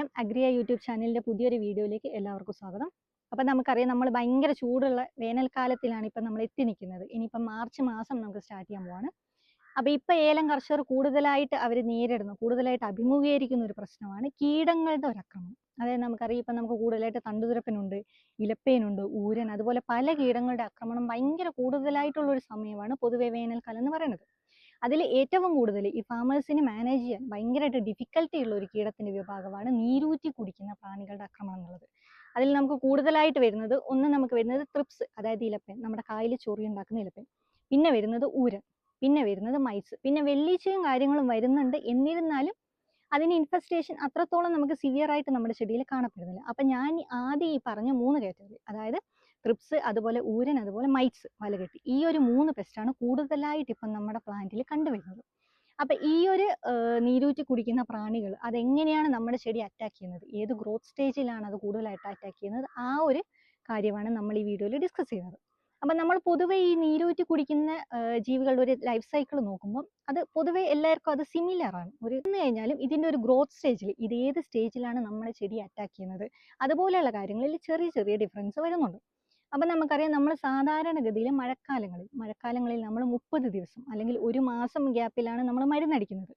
നമസ്കാരം. അഗ്രിയ യൂട്യൂബ് ചാനലിന്റെ പുതിയൊരു വീഡിയോയിലേക്ക് എല്ലാവർക്കും സ്വാഗതം. അപ്പം നമുക്കറിയാം നമ്മൾ ഭയങ്കര ചൂടുള്ള വേനൽക്കാലത്തിലാണ് ഇപ്പം നമ്മൾ എത്തി നിൽക്കുന്നത്. ഇനിയിപ്പം മാർച്ച് മാസം നമുക്ക് സ്റ്റാർട്ട് ചെയ്യാൻ പോവാണ്. അപ്പം ഇപ്പം ഏലം കർഷകർ കൂടുതലായിട്ട് അവർ കൂടുതലായിട്ട് അഭിമുഖീകരിക്കുന്ന ഒരു പ്രശ്നമാണ് കീടങ്ങളുടെ ഒരു ആക്രമണം. അതായത് നമുക്കറിയാം ഇപ്പം നമുക്ക് കൂടുതലായിട്ട് തണ്ടുതുരപ്പനുണ്ട്, ഇലപ്പേനുണ്ട്, ഊരൻ, അതുപോലെ പല കീടങ്ങളുടെ ആക്രമണം ഭയങ്കര കൂടുതലായിട്ടുള്ള ഒരു സമയമാണ് പൊതുവെ വേനൽക്കാലം എന്ന് പറയുന്നത്. അതിൽ ഏറ്റവും കൂടുതൽ ഈ ഫാമേഴ്സിന് മാനേജ് ചെയ്യാൻ ഭയങ്കരമായിട്ട് ഡിഫിക്കൽട്ടി ഉള്ള ഒരു കീടത്തിന്റെ വിഭാഗമാണ് നീരൂറ്റി കുടിക്കുന്ന പ്രാണികളുടെ ആക്രമണം എന്നുള്ളത്. അതിൽ നമുക്ക് കൂടുതലായിട്ട് വരുന്നത് നമുക്ക് വരുന്നത് ത്രിപ്സ്, അതായത് ഇലപ്പൻ, നമ്മുടെ കായിൽ ചൊറി ഉണ്ടാക്കുന്ന ഇലപ്പൻ. പിന്നെ വരുന്നത് ഊരൻ, പിന്നെ വരുന്നത് മൈസ്, പിന്നെ വെള്ളീച്ചയും കാര്യങ്ങളും വരുന്നുണ്ട്. എന്നിരുന്നാലും അതിന് ഇൻഫെസ്റ്റേഷൻ അത്രത്തോളം നമുക്ക് സിവിയർ ആയിട്ട് നമ്മുടെ ചെടിയിൽ കാണപ്പെടുന്നില്ല. അപ്പൊ ഞാൻ ആദ്യം ഈ പറഞ്ഞ 3 കാറ്റഗറി, അതായത് ട്രിപ്സ്, അതുപോലെ ഊരൻ, അതുപോലെ മൈറ്റ്സ്, വലകെട്ടി, ഈ ഒരു 3 പെസ്റ്റാണ് കൂടുതലായിട്ട് ഇപ്പം നമ്മുടെ പ്ലാന്റിൽ കണ്ടുവരുന്നത്. അപ്പൊ ഈ ഒരു നീരൂറ്റി കുടിക്കുന്ന പ്രാണികൾ അതെങ്ങനെയാണ് നമ്മുടെ ചെടി അറ്റാക്ക് ചെയ്യുന്നത്, ഏത് ഗ്രോത്ത് സ്റ്റേജിലാണ് അത് കൂടുതലായിട്ട് അറ്റാക്ക് ചെയ്യുന്നത്, ആ ഒരു കാര്യമാണ് നമ്മൾ ഈ വീഡിയോയിൽ ഡിസ്കസ് ചെയ്യുന്നത്. അപ്പൊ നമ്മൾ പൊതുവെ ഈ നീരൂറ്റി കുടിക്കുന്ന ജീവികളുടെ ഒരു ലൈഫ് സൈക്കിൾ നോക്കുമ്പോൾ അത് പൊതുവെ എല്ലാവർക്കും അത് സിമിലർ ആണ്. കഴിഞ്ഞാലും ഇതിന്റെ ഒരു ഗ്രോത്ത് സ്റ്റേജിൽ ഇത് ഏത് സ്റ്റേജിലാണ് നമ്മുടെ ചെടി അറ്റാക്ക് ചെയ്യുന്നത്, അതുപോലെയുള്ള കാര്യങ്ങളിൽ ചെറിയ ചെറിയ ഡിഫറൻസ് വരുന്നുണ്ട്. അപ്പം നമുക്കറിയാം നമ്മൾ സാധാരണഗതിയിൽ മഴക്കാലങ്ങളിൽ നമ്മൾ 30 ദിവസം അല്ലെങ്കിൽ ഒരു മാസം ഗ്യാപ്പിലാണ് നമ്മൾ മരുന്നടിക്കുന്നത്.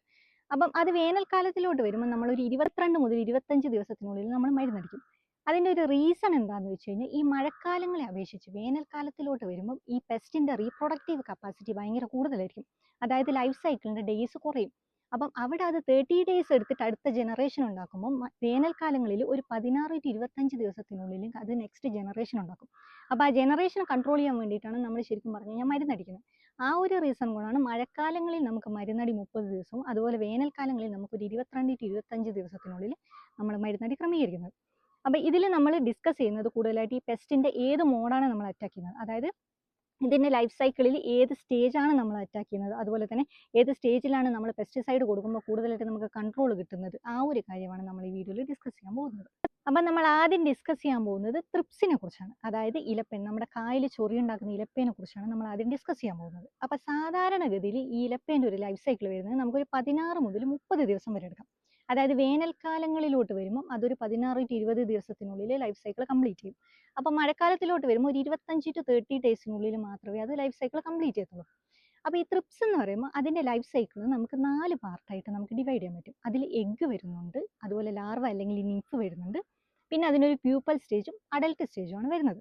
അപ്പം അത് വേനൽക്കാലത്തിലോട്ട് വരുമ്പോൾ നമ്മൾ ഒരു 22 മുതൽ 25 ദിവസത്തിനുള്ളിൽ നമ്മൾ മരുന്നടിക്കും. അതിൻ്റെ ഒരു റീസൺ എന്താണെന്ന് വെച്ച് കഴിഞ്ഞാൽ ഈ മഴക്കാലങ്ങളെ അപേക്ഷിച്ച് വേനൽക്കാലത്തിലോട്ട് വരുമ്പോൾ ഈ പെസ്റ്റിന്റെ റീപ്രൊഡക്റ്റീവ് കപ്പാസിറ്റി ഭയങ്കര കൂടുതലായിരിക്കും. അതായത് ലൈഫ് സൈക്കിളിന്റെ ഡേയ്സ് കുറയും. അപ്പം അവിടെ അത് 30 ഡേയ്സ് എടുത്തിട്ട് അടുത്ത ജനറേഷൻ ഉണ്ടാക്കുമ്പോൾ വേനൽക്കാലങ്ങളിൽ ഒരു 16 to 25 ദിവസത്തിനുള്ളിൽ അത് നെക്സ്റ്റ് ജനറേഷൻ ഉണ്ടാക്കും. അപ്പോൾ ആ ജനറേഷൻ കൺട്രോൾ ചെയ്യാൻ വേണ്ടിയിട്ടാണ് നമ്മൾ ശരിക്കും പറഞ്ഞു കഴിഞ്ഞാൽ മരുന്നടിക്കുന്നത്. ആ ഒരു റീസൺ കൊണ്ടാണ് മഴക്കാലങ്ങളിൽ നമുക്ക് മരുന്നടി 30 ദിവസവും അതുപോലെ വേനൽക്കാലങ്ങളിൽ നമുക്കൊരു 22 to 25 ദിവസത്തിനുള്ളിൽ നമ്മൾ മരുന്നടി ക്രമീകരിക്കുന്നത്. അപ്പോൾ ഇതിൽ നമ്മൾ ഡിസ്കസ് ചെയ്യുന്നത് കൂടുതലായിട്ട് ഈ പെസ്റ്റിന്റെ ഏത് മോഡാണ് നമ്മൾ അറ്റാക്ക് ചെയ്യുന്നത്, അതായത് ഇതിൻ്റെ ലൈഫ് സൈക്കിളിൽ ഏത് സ്റ്റേജാണ് നമ്മൾ അറ്റാക്ക് ചെയ്യുന്നത്, അതുപോലെ തന്നെ ഏത് സ്റ്റേജിലാണ് നമ്മൾ പെസ്റ്റിസൈഡ് കൊടുക്കുമ്പോൾ കൂടുതലായിട്ട് നമുക്ക് കൺട്രോൾ കിട്ടുന്നത്, ആ ഒരു കാര്യമാണ് നമ്മൾ ഈ വീഡിയോയിൽ ഡിസ്കസ് ചെയ്യാൻ പോകുന്നത്. അപ്പം നമ്മൾ ആദ്യം ഡിസ്കസ് ചെയ്യാൻ പോകുന്നത് ത്രിപ്സിനെ കുറിച്ചാണ്, അതായത് ഇലപ്പൻ, നമ്മുടെ കായിൽ ചൊറി ഉണ്ടാക്കുന്ന ഇലപ്പേനെ കുറിച്ചാണ് നമ്മൾ ആദ്യം ഡിസ്കസ് ചെയ്യാൻ പോകുന്നത്. അപ്പം സാധാരണഗതിയിൽ ഈ ഇലപ്പേൻ്റെ ഒരു ലൈഫ് സൈക്കിൾ വരുന്നത് നമുക്കൊരു 16 മുതൽ 30 ദിവസം വരെ എടുക്കാം. അതായത് വേനൽക്കാലങ്ങളിലോട്ട് വരുമ്പോൾ അതൊരു 16 to 20 ദിവസത്തിനുള്ളിൽ ലൈഫ് സൈക്കിൾ കംപ്ലീറ്റ് ചെയ്യും. അപ്പം മഴക്കാലത്തിലോട്ട് വരുമ്പോൾ ഒരു 25 to 30 ഡേയ്സിനുള്ളിൽ മാത്രമേ അത് ലൈഫ് സൈക്കിൾ കംപ്ലീറ്റ് ചെയ്യത്തുള്ളൂ. അപ്പോൾ ഈ ത്രിപ്സ് എന്ന് പറയുമ്പോൾ അതിൻ്റെ ലൈഫ് സൈക്കിൾ നമുക്ക് 4 പാർട്ടായിട്ട് നമുക്ക് ഡിവൈഡ് ചെയ്യാൻ പറ്റും. അതിൽ എഗ്ഗ് വരുന്നുണ്ട്, അതുപോലെ ലാർവ അല്ലെങ്കിൽ നിംഫ് വരുന്നുണ്ട്, പിന്നെ അതിനൊരു പ്യൂപ്പൽ സ്റ്റേജും അഡൽട്ട് സ്റ്റേജുമാണ് വരുന്നത്.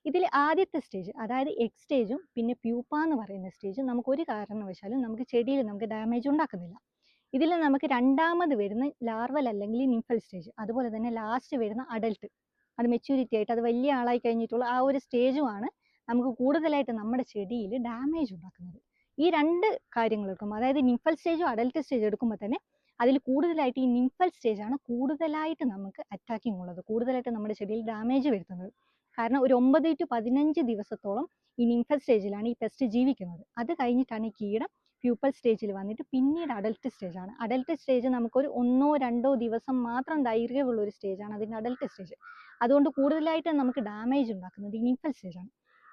ഇതിൽ ആദ്യത്തെ സ്റ്റേജ്, അതായത് എഗ് സ്റ്റേജും പിന്നെ പ്യൂപ്പ എന്ന് പറയുന്ന സ്റ്റേജും നമുക്ക് ഒരു കാരണവശാലും നമുക്ക് ചെടിയിൽ നമുക്ക് ഡാമേജ് ഉണ്ടാക്കുന്നില്ല. ഇതിൽ നമുക്ക് രണ്ടാമത് വരുന്ന ലാർവൽ അല്ലെങ്കിൽ നിംഫൽ സ്റ്റേജ്, അതുപോലെ തന്നെ ലാസ്റ്റ് വരുന്ന അഡൽട്ട്, അത് മെച്യൂരിറ്റി ആയിട്ട് അത് വലിയ ആളായി കഴിഞ്ഞിട്ടുള്ള ആ ഒരു സ്റ്റേജുമാണ് നമുക്ക് കൂടുതലായിട്ട് നമ്മുടെ ചെടിയിൽ ഡാമേജ് ഉണ്ടാക്കുന്നത്. ഈ 2 കാര്യങ്ങൾക്കും, അതായത് നിംഫൽ സ്റ്റേജും അഡൽട്ട് സ്റ്റേജും എടുക്കുമ്പോൾ തന്നെ അതിൽ കൂടുതലായിട്ട് ഈ നിംഫൽ സ്റ്റേജാണ് കൂടുതലായിട്ട് നമുക്ക് അറ്റാക്കിംഗ് ഉള്ളത്, കൂടുതലായിട്ട് നമ്മുടെ ചെടിയിൽ ഡാമേജ് വരുത്തുന്നത്. കാരണം ഒരു 9 to 15 ദിവസത്തോളം ഈ നിംഫൽ സ്റ്റേജിലാണ് ഈ പെസ്റ്റ് ജീവിക്കുന്നത്. അത് കഴിഞ്ഞിട്ടാണ് ഈ കീടം പ്യൂപ്പൽ സ്റ്റേജിൽ വന്നിട്ട് പിന്നീട് അഡൽട്ട് സ്റ്റേജാണ്. അഡൽട്ട് സ്റ്റേജ് നമുക്കൊരു 1-2 ദിവസം മാത്രം ദൈർഘ്യമുള്ള ഒരു സ്റ്റേജാണ് അതിൻ്റെ അഡൽട്ട് സ്റ്റേജ്. അതുകൊണ്ട് കൂടുതലായിട്ട് നമുക്ക് ഡാമേജ് ഉണ്ടാക്കുന്നത് ഈ നിംഫൽ സ്റ്റേജാണ്.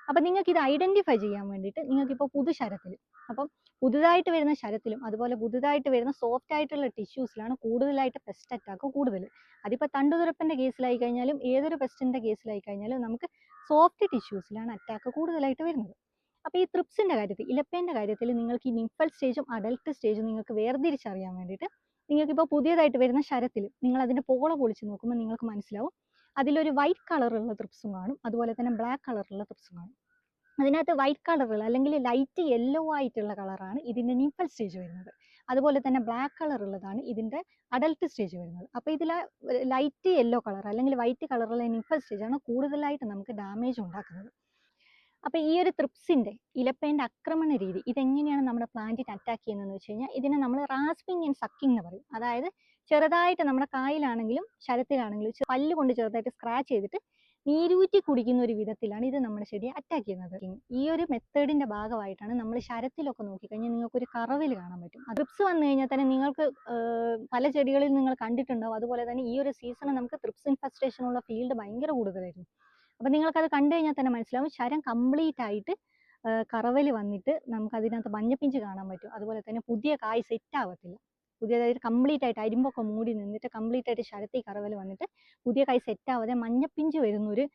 അപ്പം നിങ്ങൾക്ക് ഇത് ഐഡന്റിഫൈ ചെയ്യാൻ വേണ്ടിയിട്ട് നിങ്ങൾക്കിപ്പോൾ പുതുശരത്തിൽ, അപ്പം പുതുതായിട്ട് വരുന്ന ശരത്തിലും അതുപോലെ പുതുതായിട്ട് വരുന്ന സോഫ്റ്റ് ആയിട്ടുള്ള ടിഷ്യൂസിലാണ് കൂടുതലായിട്ട് പെസ്റ്റ് അറ്റാക്ക് കൂടുതൽ. അതിപ്പോൾ തണ്ടുതുരപ്പൻ്റെ കേസിലായി കഴിഞ്ഞാലും ഏതൊരു പെസ്റ്റിൻ്റെ കേസിലായി കഴിഞ്ഞാലും നമുക്ക് സോഫ്റ്റ് ടിഷ്യൂസിലാണ് അറ്റാക്ക് കൂടുതലായിട്ട് വരുന്നത്. അപ്പോൾ ഈ ത്രിപ്സിൻ്റെ കാര്യത്തിൽ, ഇലപ്പേൻ്റെ കാര്യത്തിൽ നിങ്ങൾക്ക് ഈ നിംഫൽ സ്റ്റേജും അഡൽട്ട് സ്റ്റേജും നിങ്ങൾക്ക് വേർതിരിച്ചറിയാൻ വേണ്ടിയിട്ട് നിങ്ങൾക്കിപ്പോൾ പുതിയതായിട്ട് വരുന്ന ശരത്തിൽ നിങ്ങൾ അതിൻ്റെ പോള പൊളിച്ച് നോക്കുമ്പോൾ നിങ്ങൾക്ക് മനസ്സിലാവും അതിലൊരു വൈറ്റ് കളറുള്ള ത്രിപ്സും കാണും, അതുപോലെ തന്നെ ബ്ലാക്ക് കളറുള്ള ത്രിപ്സും കാണും. അതിനകത്ത് വൈറ്റ് കളറുള്ള അല്ലെങ്കിൽ ലൈറ്റ് യെല്ലോ ആയിട്ടുള്ള കളറാണ് ഇതിൻ്റെ നിംഫൽ സ്റ്റേജ് വരുന്നത്. അതുപോലെ തന്നെ ബ്ലാക്ക് കളർ ഉള്ളതാണ് ഇതിൻ്റെ അഡൽട്ട് സ്റ്റേജ് വരുന്നത്. അപ്പോൾ ഇതിൽ ലൈറ്റ് യെല്ലോ കളർ അല്ലെങ്കിൽ വൈറ്റ് കളറുള്ള നിംഫൽ സ്റ്റേജാണ് കൂടുതലായിട്ട് നമുക്ക് ഡാമേജ് ഉണ്ടാക്കുന്നത്. അപ്പോൾ ഈ ഒരു ത്രിപ്സിൻ്റെ ഇലപ്പേൻ്റെ ആക്രമണ രീതി ഇതെങ്ങനെയാണ് നമ്മുടെ പ്ലാന്റിനെ അറ്റാക്ക് ചെയ്യുന്നതെന്ന് വെച്ച് കഴിഞ്ഞാൽ ഇതിനെ നമ്മൾ റാസ്പിംഗ് ആൻഡ് സക്കിംഗ് എന്ന് പറയും. അതായത് ചെറുതായിട്ട് നമ്മുടെ കായിലാണെങ്കിലും ശരത്തിലാണെങ്കിലും പല്ല് കൊണ്ട് ചെറുതായിട്ട് സ്ക്രാച്ച് ചെയ്തിട്ട് നീരൂറ്റി കുടിക്കുന്ന ഒരു വിധത്തിലാണ് ഇത് നമ്മുടെ ചെടിയെ അറ്റാക്ക് ചെയ്യുന്നത്. ഈ ഒരു മെത്തേഡിന്റെ ഭാഗമായിട്ടാണ് നമ്മൾ ശരത്തിലൊക്കെ നോക്കിക്കഴിഞ്ഞാൽ നിങ്ങൾക്ക് ഒരു കറവിൽ കാണാൻ പറ്റും. ത്രിപ്സ് വന്നു കഴിഞ്ഞാൽ തന്നെ നിങ്ങൾക്ക് പല ചെടികളിൽ നിങ്ങൾ കണ്ടിട്ടുണ്ടാവും. അതുപോലെ തന്നെ ഈ ഒരു സീസണിൽ നമുക്ക് ത്രിപ്സ് ഇൻഫെസ്റ്റേഷൻ ഉള്ള ഫീൽഡ് ഭയങ്കര കൂടുതലായിരുന്നു. അപ്പം നിങ്ങൾക്കത് കണ്ടു കഴിഞ്ഞാൽ തന്നെ മനസ്സിലാവും ശരം കംപ്ലീറ്റ് ആയിട്ട് കറവൽ വന്നിട്ട് നമുക്ക് അതിനകത്ത് മഞ്ഞപ്പിഞ്ച് കാണാൻ പറ്റും. അതുപോലെ തന്നെ പുതിയ കായ് സെറ്റ് ആവത്തില്ല. പുതിയതായിട്ട് കംപ്ലീറ്റ് ആയിട്ട് അരിമ്പൊക്കെ മൂടി നിന്നിട്ട് കംപ്ലീറ്റ് ആയിട്ട് ശരത്തി കറവൽ വന്നിട്ട് പുതിയ കായ് സെറ്റ് ആവാതെ മഞ്ഞപ്പിഞ്ച് വരുന്നൊരു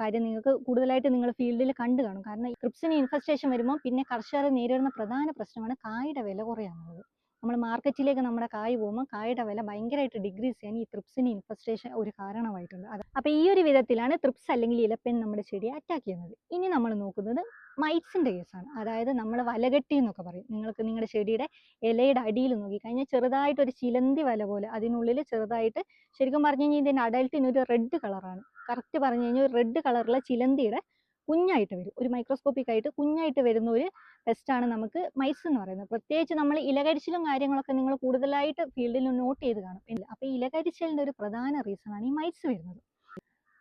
കാര്യം നിങ്ങൾക്ക് കൂടുതലായിട്ട് നിങ്ങൾ ഫീൽഡിൽ കണ്ടു കാണും. കാരണം ഈ ട്രിപ്സിന് ഇൻഫെസ്റ്റേഷൻ വരുമ്പോൾ പിന്നെ കർഷകർ നേരിടുന്ന പ്രധാന പ്രശ്നമാണ് കായുടെ വില കുറയാന്നുള്ളത്. നമ്മൾ മാർക്കറ്റിലേക്ക് നമ്മുടെ കായ് പോകുമ്പോൾ കായുടെ വില ഭയങ്കരമായിട്ട് ഡിക്രീസ് ചെയ്യാൻ ഈ ട്രിപ്സിന് ഇൻഫെസ്റ്റേഷൻ ഒരു കാരണമായിട്ടുണ്ട്. അപ്പോൾ ഈ ഒരു വിധത്തിലാണ് ട്രിപ്സ് അല്ലെങ്കിൽ ഇലപ്പേൻ നമ്മുടെ ചെടിയെ അറ്റാക്ക് ചെയ്യുന്നത്. ഇനി നമ്മൾ നോക്കുന്നത് മൈറ്റ്സിന്റെ കേസാണ്. അതായത് നമ്മൾ വലകെട്ടി എന്നൊക്കെ പറയും. നിങ്ങൾക്ക് നിങ്ങളുടെ ചെടിയുടെ ഇലയുടെ അടിയിൽ നോക്കിക്കഴിഞ്ഞാൽ ചെറുതായിട്ട് ഒരു ചിലന്തി വല പോലെ അതിനുള്ളിൽ ചെറുതായിട്ട്, ശരിക്കും പറഞ്ഞു കഴിഞ്ഞാൽ ഇതിന്റെ അഡൽട്ടിന് ഒരു റെഡ് കളറാണ്. കറക്റ്റ് പറഞ്ഞു കഴിഞ്ഞാൽ ഒരു റെഡ് കളറുള്ള ചിലന്തിയുടെ കുഞ്ഞായിട്ട് വരും. ഒരു മൈക്രോസ്കോപ്പിക് ആയിട്ട് കുഞ്ഞായിട്ട് വരുന്ന ഒരു പെസ്റ്റാണ് നമുക്ക് മൈറ്റ്സ് എന്ന് പറയുന്നത്. പ്രത്യേകിച്ച് നമ്മൾ ഇലകരിച്ചിലും കാര്യങ്ങളൊക്കെ നിങ്ങൾ കൂടുതലായിട്ട് ഫീൽഡിൽ നോട്ട് ചെയ്ത് കാണും. ഇല്ല, അപ്പോൾ ഈ ഇലകരിച്ചലിന്റെ ഒരു പ്രധാന റീസൺ ആണ് ഈ മൈറ്റ്സ് വരുന്നത്.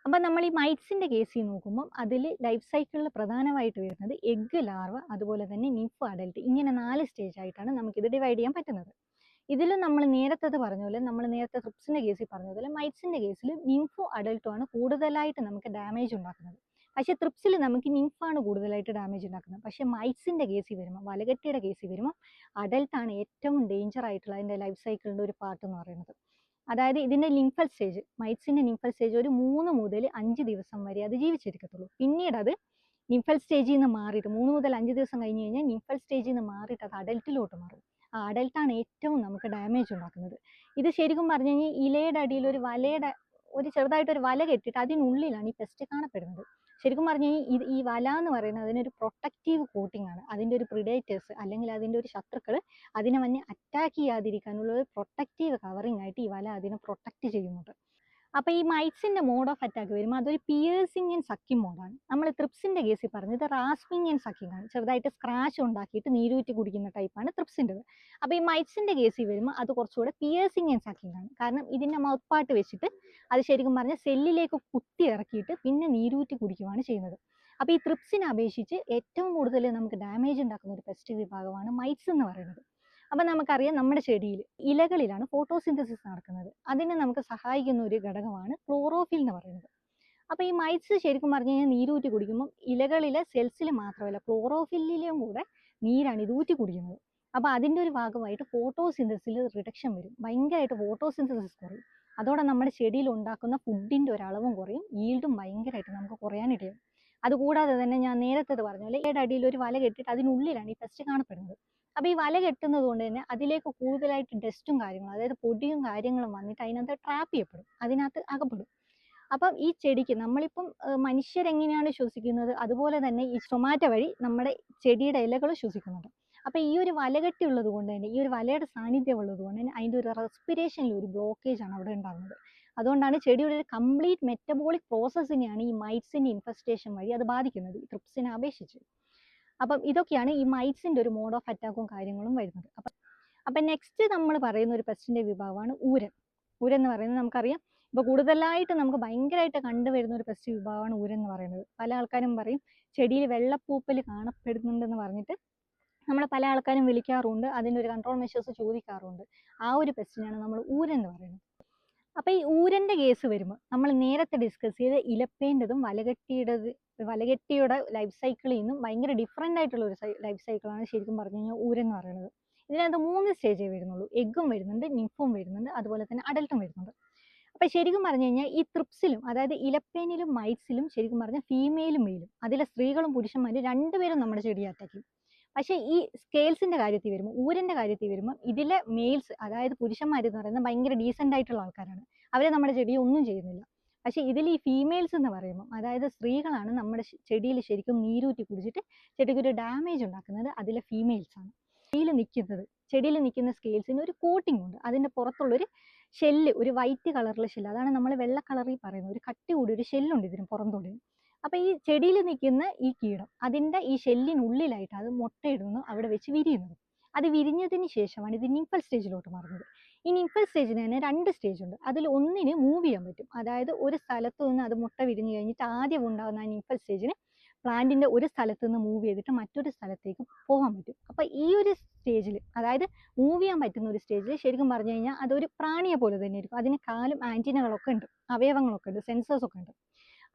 അപ്പം നമ്മൾ ഈ മൈറ്റ്സിന്റെ കേസിൽ നോക്കുമ്പോൾ അതിൽ ലൈഫ് സൈക്കിളിൽ പ്രധാനമായിട്ട് വരുന്നത് എഗ്ഗ്, ലാർവ, അതുപോലെ തന്നെ നിംഫ്, അഡൽട്ട്, ഇങ്ങനെ 4 സ്റ്റേജ് ആയിട്ടാണ് നമുക്കിത് ഡിവൈഡ് ചെയ്യാൻ പറ്റുന്നത്. ഇതിൽ നമ്മൾ നേരത്തെ പറഞ്ഞ പോലെ, നമ്മൾ നേരത്തെ ട്രിപ്സിന്റെ കേസിൽ പറഞ്ഞ പോലെ മൈറ്റ്സിന്റെ കേസിൽ നിംഫും അഡൽട്ടും ആണ് കൂടുതലായിട്ട് നമുക്ക് ഡാമേജ് ഉണ്ടാക്കുന്നത്. പക്ഷേ ട്രിപ്സിൽ നമുക്ക് നിംഫാണ് കൂടുതലായിട്ട് ഡാമേജ് ഉണ്ടാക്കുന്നത്. പക്ഷേ മൈറ്റ്സിന്റെ കേസിൽ വരുമ്പോൾ, വലകെട്ടിയുടെ കേസിൽ വരുമ്പോൾ അഡൽട്ടാണ് ഏറ്റവും ഡേഞ്ചർ ആയിട്ടുള്ള അതിന്റെ ലൈഫ് സൈക്കിളിന്റെ ഒരു പാർട്ട് എന്ന് പറയുന്നത്. അതായത് ഇതിന്റെ ലിംഫൽ സ്റ്റേജ്, മൈറ്റ്സിന്റെ ലിംഫൽ സ്റ്റേജ് ഒരു 3 മുതൽ 5 ദിവസം വരെ അത് ജീവിച്ചിരിക്കത്തുള്ളൂ. പിന്നീട് അത് നിംഫൽ സ്റ്റേജിൽ നിന്ന് മാറിയിട്ട് 3 മുതൽ 5 ദിവസം കഴിഞ്ഞ് കഴിഞ്ഞാൽ നിംഫൽ സ്റ്റേജിൽ നിന്ന് മാറിയിട്ട് അത് അഡൽട്ടിലോട്ട് മാറും. ആ അഡൽട്ടാണ് ഏറ്റവും നമുക്ക് ഡാമേജ് ഉണ്ടാക്കുന്നത്. ഇത് ശരിക്കും പറഞ്ഞു കഴിഞ്ഞാൽ ഇലയുടെ അടിയിൽ ഒരു ചെറുതായിട്ടൊരു വല കെട്ടിയിട്ട് അതിനുള്ളിലാണ് ഈ പെസ്റ്റ് കാണപ്പെടുന്നത്. ശരിക്കും പറഞ്ഞു കഴിഞ്ഞാൽ ഈ വല എന്ന് പറയുന്നത് അതിനൊരു പ്രൊട്ടക്റ്റീവ് കോട്ടിംഗ് ആണ്. അതിൻ്റെ ഒരു പ്രിഡേറ്റേഴ്സ് അല്ലെങ്കിൽ അതിൻ്റെ ഒരു ശത്രുക്കൾ അതിനെ വന്ന് അറ്റാക്ക് ചെയ്യാതിരിക്കാനുള്ള ഒരു പ്രൊട്ടക്റ്റീവ് കവറിംഗ് ആയിട്ട് ഈ വല അതിനെ പ്രൊട്ടക്റ്റ് ചെയ്യുന്നുണ്ട്. അപ്പോൾ ഈ മൈറ്റ്സിന്റെ മോഡ് ഓഫ് അറ്റാക്ക് വരുമ്പോൾ അതൊരു പിയേഴ്സിങ് ആൻഡ് സക്കിങ് മോഡാണ്. നമ്മൾ ട്രിപ്സിന്റെ കേസിൽ പറഞ്ഞത് റാസ്പിങ് ആൻഡ് സക്കിങ് ആണ്. ചെറുതായിട്ട് സ്ക്രാച്ച് ഉണ്ടാക്കിയിട്ട് നീരൂറ്റി കുടിക്കുന്ന ടൈപ്പാണ് ട്രിപ്സിൻ്റെത്. അപ്പോൾ ഈ മൈറ്റ്സിന്റെ കേസിൽ വരുമ്പോൾ അത് കുറച്ചുകൂടെ പിയേഴ്സിങ് ആൻഡ് സക്കിങ് ആണ്. കാരണം ഇതിന്റെ മൗത്ത് പാർട്ട് വെച്ചിട്ട് അത് ശരിക്കും പറഞ്ഞാൽ സെല്ലിലേക്ക് കുത്തി ഇറക്കിയിട്ട് പിന്നെ നീരൂറ്റി കുടിക്കുകയാണ് ചെയ്യുന്നത്. അപ്പോൾ ഈ ട്രിപ്സിനെ അപേക്ഷിച്ച് ഏറ്റവും കൂടുതൽ നമുക്ക് ഡാമേജ് ഉണ്ടാക്കുന്ന ഒരു പെസ്റ്റ് വിഭാഗമാണ് മൈറ്റ്സ് എന്ന് പറയുന്നത്. അപ്പം നമുക്കറിയാം നമ്മുടെ ചെടിയിൽ ഇലകളിലാണ് ഫോട്ടോസിന്തസിസ് നടക്കുന്നത്. അതിനെ നമുക്ക് സഹായിക്കുന്ന ഒരു ഘടകമാണ് ക്ലോറോഫിൽ എന്ന് പറയുന്നത്. അപ്പോൾ ഈ മൈറ്റ്സ് ശരിക്കും പറഞ്ഞു കഴിഞ്ഞാൽ നീരൂറ്റി കുടിക്കുമ്പോൾ ഇലകളിലെ സെൽസിൽ മാത്രമല്ല ക്ലോറോഫില്ലിലും കൂടെ നീരാണ് ഇത് ഊറ്റി കുടിക്കുന്നത്. അപ്പോൾ അതിൻ്റെ ഒരു ഭാഗമായിട്ട് ഫോട്ടോസിന്തസിൽ റിഡക്ഷൻ വരും. ഭയങ്കരമായിട്ട് ഫോട്ടോസിന്തസിസ് കുറയും. അതോടെ നമ്മുടെ ചെടിയിൽ ഉണ്ടാക്കുന്ന ഫുഡിൻ്റെ ഒരളവും കുറയും, ഈൽഡും ഭയങ്കരമായിട്ട് നമുക്ക് കുറയാനിടയും. അതുകൂടാതെ തന്നെ ഞാൻ നേരത്തെ പറഞ്ഞ പോലെ ഇലയുടെ അടിയിൽ ഒരു വല കെട്ടിയിട്ട് അതിനുള്ളിലാണ് ഈ പെസ്റ്റ് കാണപ്പെടുന്നത്. അപ്പോൾ ഈ വല കെട്ടുന്നത് കൊണ്ട് തന്നെ അതിലേക്ക് കൂടുതലായിട്ട് ഡസ്റ്റും കാര്യങ്ങളും, അതായത് പൊടിയും കാര്യങ്ങളും വന്നിട്ട് അതിനകത്ത് ട്രാപ്പ് ചെയ്യപ്പെടും, അതിനകത്ത് അകപ്പെടും. അപ്പം ഈ ചെടിക്ക് നമ്മളിപ്പം മനുഷ്യരെങ്ങനെയാണ് ശ്വസിക്കുന്നത് അതുപോലെ തന്നെ ഈ സ്റ്റൊമാറ്റ വഴി നമ്മുടെ ചെടിയുടെ ഇലകൾ ശ്വസിക്കുന്നുണ്ട്. അപ്പോൾ ഈ ഒരു വലകെട്ടി ഉള്ളത് കൊണ്ട് തന്നെ, ഈ ഒരു വലയുടെ സാന്നിധ്യം ഉള്ളത് കൊണ്ട് തന്നെ അതിൻ്റെ ഒരു റെസ്പിറേഷനിൽ ഒരു ബ്ലോക്കേജ് ആണ് അവിടെ ഉണ്ടാകുന്നത്. അതുകൊണ്ടാണ് ചെടിയുടെ ഒരു കംപ്ലീറ്റ് മെറ്റബോളിക് പ്രോസസ്സിനെയാണ് ഈ മൈറ്റ്സിൻ്റെ ഇൻഫെസ്റ്റേഷൻ വഴി അത് ബാധിക്കുന്നത്, ഈ ട്രിപ്സിനെ അപേക്ഷിച്ച്. അപ്പം ഇതൊക്കെയാണ് ഈ മൈറ്റ്സിൻ്റെ ഒരു മോഡ് ഓഫ് അറ്റാക്കും കാര്യങ്ങളും വരുന്നത്. അപ്പം നെക്സ്റ്റ് നമ്മൾ പറയുന്ന ഒരു പെസ്റ്റിൻ്റെ വിഭാഗമാണ് ഊരൻ. ഊരൻ എന്ന് പറയുന്നത് നമുക്കറിയാം, ഇപ്പോൾ കൂടുതലായിട്ട് നമുക്ക് ഭയങ്കരമായിട്ട് കണ്ടുവരുന്ന ഒരു പെസ്റ്റ് വിഭാഗമാണ് ഊരൻ എന്ന് പറയുന്നത്. പല ആൾക്കാരും പറയും ചെടിയിൽ വെള്ളപ്പൂപ്പൽ കാണപ്പെടുന്നുണ്ടെന്ന് പറഞ്ഞിട്ട് നമ്മൾ പല ആൾക്കാരും വിളിക്കാറുണ്ട്, അതിൻ്റെ ഒരു കൺട്രോൾ മെഷേഴ്സ് ചോദിക്കാറുണ്ട്. ആ ഒരു പെസ്റ്റിനാണ് നമ്മൾ ഊരൻ എന്ന് പറയുന്നത്. അപ്പോൾ ഈ ഊരൻ്റെ കേസ് വരുമ്പോൾ നമ്മൾ നേരത്തെ ഡിസ്കസ് ചെയ്ത ഇലപ്പേൻ്റെതും വലകെട്ടിയുടെ ലൈഫ് സൈക്കിളിൽ നിന്നും ഭയങ്കര ഡിഫറെൻ്റ് ആയിട്ടുള്ള ഒരു ലൈഫ് സൈക്കിളാണ് ശരിക്കും പറഞ്ഞു കഴിഞ്ഞാൽ ഊരൻ എന്ന് പറയുന്നത്. ഇതിനകത്ത് 3 സ്റ്റേജേ വരുന്നുള്ളൂ. എഗ്ഗും വരുന്നുണ്ട്, നിംഫും വരുന്നുണ്ട്, അതുപോലെ തന്നെ അഡൽട്ടും വരുന്നുണ്ട്. അപ്പോൾ ശരിക്കും പറഞ്ഞു കഴിഞ്ഞാൽ ഈ ട്രിപ്സിലും, അതായത് ഇലപ്പേനിലും മൈറ്റ്സിലും ശരിക്കും പറഞ്ഞാൽ ഫീമെയിലും മെയിലും, അതിലെ സ്ത്രീകളും പുരുഷന്മാരും രണ്ടുപേരും നമ്മുടെ ചെടിയെ അറ്റാക്ക് ചെയ്യും. പക്ഷേ ഈ സ്കെയിൽസിൻ്റെ കാര്യത്തിൽ വരുമ്പോൾ, ഊരൻ്റെ കാര്യത്തിൽ വരുമ്പോൾ ഇതിലെ മെയിൽസ്, അതായത് പുരുഷന്മാരെന്ന് പറയുന്നത് ഭയങ്കര ഡീസൻ്റ് ആയിട്ടുള്ള ആൾക്കാരാണ്. അവരെ നമ്മുടെ ചെടിയെ ഒന്നും ചെയ്യുന്നില്ല. പക്ഷേ ഇതിൽ ഈ ഫീമെയിൽസ് എന്ന് പറയുമ്പോൾ, അതായത് സ്ത്രീകളാണ് നമ്മുടെ ചെടിയിൽ ശരിക്കും നീരൂറ്റി കുടിച്ചിട്ട് ചെടിക്ക് ഒരു ഡാമേജ് ഉണ്ടാക്കുന്നത്. അതിലെ ഫീമെയിൽസാണ്. ചെടിയിൽ നിൽക്കുന്ന സ്കെയിൽസിന് ഒരു കോട്ടിംഗ് ഉണ്ട്. അതിൻ്റെ പുറത്തുള്ളൊരു ഷെല്ല്, ഒരു വൈറ്റ് കളറിലെ ഷെല്ല്, അതാണ് നമ്മൾ വെള്ള കളറിൽ പറയുന്നത്. ഒരു കട്ടി കൂടി ഒരു ഷെല്ലുണ്ട് ഇതിന് പുറംതൊടിന്. അപ്പോൾ ഈ ചെടിയിൽ നിൽക്കുന്ന ഈ കീടം അതിൻ്റെ ഈ ഷെല്ലിനുള്ളിലായിട്ട് അത് മുട്ടയിടുന്നു, അവിടെ വെച്ച് വിരിയുന്നത്. അത് വിരിഞ്ഞതിന് ശേഷമാണ് ഇത് നിംഫൽ സ്റ്റേജിലോട്ട് മാറുന്നത്. ഈ നിംഫൽ സ്റ്റേജിന് തന്നെ 2 സ്റ്റേജ് ഉണ്ട്. അതിൽ ഒന്നിന് മൂവ് ചെയ്യാൻ പറ്റും. അതായത് ഒരു സ്ഥലത്ത് നിന്ന് അത് മുട്ട വിരിഞ്ഞു കഴിഞ്ഞിട്ട് ആദ്യം ഉണ്ടാകുന്ന ആ നിംഫൽ സ്റ്റേജിന് പ്ലാന്റിൻ്റെ ഒരു സ്ഥലത്ത് നിന്ന് മൂവ് ചെയ്തിട്ട് മറ്റൊരു സ്ഥലത്തേക്ക് പോകാൻ പറ്റും. അപ്പോൾ ഈ ഒരു സ്റ്റേജിൽ, അതായത് മൂവ് ചെയ്യാൻ പറ്റുന്ന ഒരു സ്റ്റേജിൽ ശരിക്കും പറഞ്ഞു കഴിഞ്ഞാൽ അതൊരു പ്രാണിയെ പോലെ തന്നെ ആയിരിക്കും. അതിന് കാലും ആൻറ്റിനകളൊക്കെ ഉണ്ട്, അവയവങ്ങളൊക്കെ ഉണ്ട്, സെൻസേഴ്സൊക്കെ ഉണ്ട്.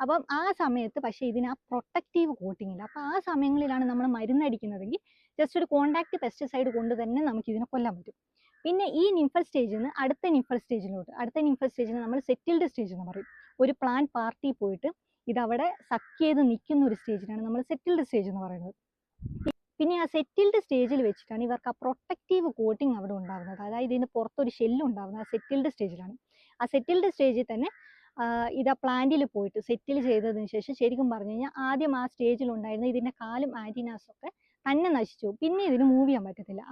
അപ്പം ആ സമയത്ത് പക്ഷേ ഇതിന് ആ പ്രൊട്ടക്റ്റീവ് കോട്ടിംഗ് ഇല്ല. അപ്പോൾ ആ സമയങ്ങളിലാണ് നമ്മൾ മരുന്നടിക്കുന്നതെങ്കിൽ ജസ്റ്റ് ഒരു കോണ്ടാക്ട് പെസ്റ്റിസൈഡ് കൊണ്ട് തന്നെ നമുക്ക് ഇതിനെ കൊല്ലാൻ പറ്റും. പിന്നെ ഈ നിംഫൽ സ്റ്റേജിൽ നിന്ന് അടുത്ത നിംഫൽ സ്റ്റേജിന് നമ്മൾ സെറ്റിൽഡ് സ്റ്റേജ് എന്ന് പറയും. ഒരു പ്ലാന്റ് പാർട്ടി പോയിട്ട് ഇതവിടെ സക്ക് ചെയ്ത് നിൽക്കുന്ന ഒരു സ്റ്റേജിനാണ് നമ്മൾ സെറ്റിൽഡ് സ്റ്റേജ് എന്ന് പറയുന്നത്. പിന്നെ ആ സെറ്റിൽഡ് സ്റ്റേജിൽ വെച്ചിട്ടാണ് ഇവർക്ക് ആ പ്രൊട്ടക്റ്റീവ് കോട്ടിങ് അവിടെ ഉണ്ടാകുന്നത്. അതായത് ഇതിന് പുറത്തൊരു ഷെല്ല് ഉണ്ടാകുന്നത് ആ സെറ്റിൽഡ് സ്റ്റേജിലാണ്. ആ സെറ്റിൽഡ് സ്റ്റേജിൽ തന്നെ ഇത് ആ പ്ലാന്റിൽ പോയിട്ട് സെറ്റിൽ ചെയ്തതിന് ശേഷം ശരിക്കും പറഞ്ഞു കഴിഞ്ഞാൽ ആദ്യം ആ സ്റ്റേജിൽ ഉണ്ടായിരുന്ന ഇതിൻ്റെ കാലും ആൻറ്റീനാസും ഒക്കെ തന്നെ നശിച്ചു. പിന്നെ ഇതിന് മൂവ് ചെയ്യാൻ പറ്റത്തില്ല.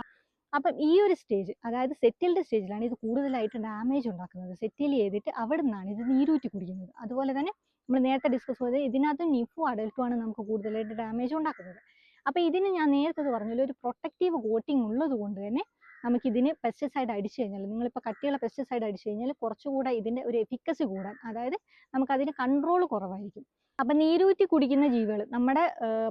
അപ്പം ഈ ഒരു സ്റ്റേജ്, അതായത് സെറ്റിൽഡ് സ്റ്റേജിലാണ് ഇത് കൂടുതലായിട്ട് ഡാമേജ് ഉണ്ടാക്കുന്നത്. സെറ്റിൽ ചെയ്തിട്ട് അവിടെ നിന്നാണ് ഇത് നീരൂറ്റി കുടിക്കുന്നത്. അതുപോലെ തന്നെ നമ്മൾ നേരത്തെ ഡിസ്കസ് ചെയ്തത് ഇതിനകത്ത് നിഫും അഡൽട്ടും ആണ് നമുക്ക് കൂടുതലായിട്ട് ഡാമേജ് ഉണ്ടാക്കുന്നത്. അപ്പോൾ ഇതിന് ഞാൻ നേരത്തെ പറഞ്ഞല്ലോ ഒരു പ്രൊട്ടക്റ്റീവ് കോട്ടിങ് ഉള്ളത് കൊണ്ട് തന്നെ നമുക്കിതിന് പെസ്റ്റിസൈഡ് അടിച്ചു കഴിഞ്ഞാൽ, നിങ്ങളിപ്പോൾ കട്ടിയുള്ള പെസ്റ്റിസൈഡ് അടിച്ചു കഴിഞ്ഞാൽ കുറച്ചുകൂടെ ഇതിൻ്റെ ഒരു എഫിക്കസി കൂടാൻ, അതായത് നമുക്കതിന് കൺട്രോൾ കുറവായിരിക്കും. അപ്പം നീരൂറ്റി കുടിക്കുന്ന ജീവികൾ നമ്മുടെ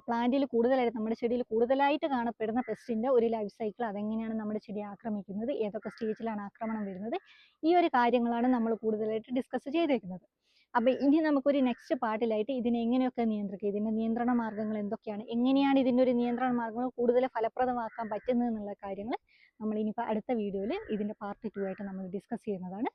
പ്ലാന്റിൽ കൂടുതലായിട്ട്, നമ്മുടെ ചെടിയിൽ കൂടുതലായിട്ട് കാണപ്പെടുന്ന പെസ്റ്റിൻ്റെ ഒരു ലൈഫ് സൈക്കിൾ, അതെങ്ങനെയാണ് നമ്മുടെ ചെടിയെ ആക്രമിക്കുന്നത്, ഏതൊക്കെ സ്റ്റേജിലാണ് ആക്രമണം വരുന്നത്, ഈ ഒരു കാര്യങ്ങളാണ് നമ്മൾ കൂടുതലായിട്ട് ഡിസ്കസ് ചെയ്തേക്കുന്നത്. അപ്പം ഇനി നമുക്കൊരു നെക്സ്റ്റ് പാർട്ടിലായിട്ട് ഇതിനെ എങ്ങനെയൊക്കെ നിയന്ത്രിക്കുക, ഇതിൻ്റെ നിയന്ത്രണ മാർഗ്ഗങ്ങൾ എന്തൊക്കെയാണ്, എങ്ങനെയാണ് ഇതിൻ്റെ ഒരു നിയന്ത്രണ മാർഗ്ഗങ്ങൾ കൂടുതൽ ഫലപ്രദമാക്കാൻ പറ്റുന്നത് എന്നുള്ള കാര്യങ്ങൾ നമ്മൾ ഇനിയിപ്പോൾ അടുത്ത വീഡിയോയിൽ ഇതിൻ്റെ പാർട്ട് 2 ആയിട്ട് നമ്മൾ ഡിസ്കസ് ചെയ്യുന്നതാണ്.